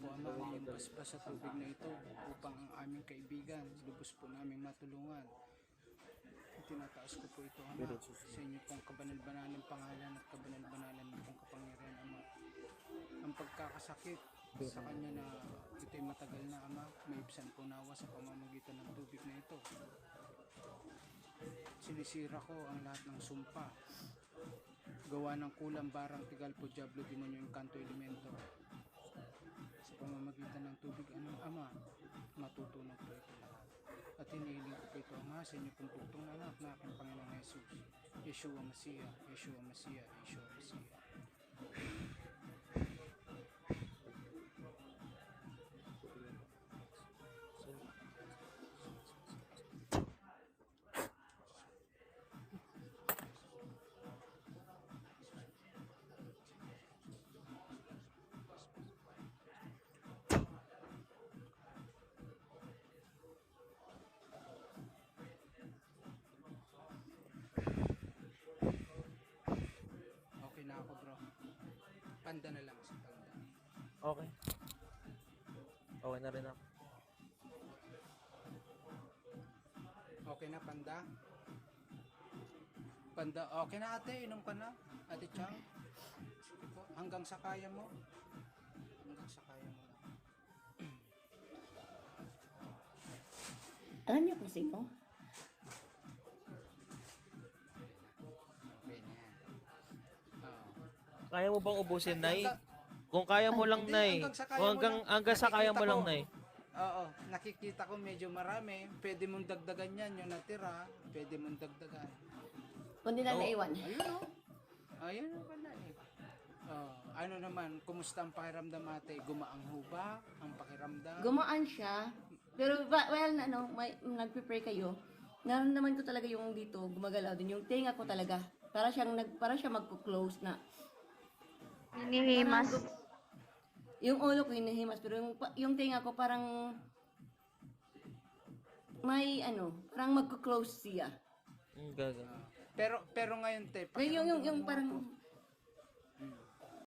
po Ama ang basbas sa tubig na ito upang ang aming kaibigan, lubos po namin matulungan. Tinataas ko po ito Ama sa inyo pong kabanal-banalang pangalan at kabanal-banalan ng pong kapangyarihan Ama. Ang pagkakasakit sa kanya na ito'y matagal na Ama, maibsan po nawa sa pamamagitan ng tubig na ito. Sinisira ko ang lahat ng sumpa, gawa ng kulang, barang, tigal po, diablo, demonyo, engkanto, elemento. Sa pamamagitan ng tubig Ama, matutunog po ito lahat. At hinihiling ko po ito Ama sa inyo pong bugtong anak na aking Panginoong Jesus, Yeshua Masiya, Yeshua Masiya, Yeshua Masiya. Okay na ako bro. Panda na lang si Panda. Okay. Okay na rin ako. Okay na Panda? Panda, okay na ate, inom ka na. Ate Chang. Sige po, hanggang sa kaya mo. Hanggang sa kaya mo lang. Alam niyo kung sino? Okay na. Kaya mo bang ubusin, Nay? Kung kaya mo lang, Hindi, Nay. hanggang sa kaya Kung mo lang. hanggang sa kaya mo Nakikita lang, ko. Nay. Oo, nakikita ko medyo marami. Pwede mong dagdagan yan, yung natira. Pwede mong dagdagan. Kundi lang naiwan. Ayun o. Ayun o pala eh. Ano naman, kumusta ang pakiramdam ate? Gumaang ho ba ang pakiramdam? Gumaan siya. Pero well, nagpe-pray kayo. Naramdaman ko talaga yung dito, gumagalaw din. Yung tenga ko talaga. Para siya magko-close na. Hinihimas. Yung ulo ko hinihimas. Pero yung tenga ko parang may parang magko-close siya. Gaga. Pero ngayon te, Yung parang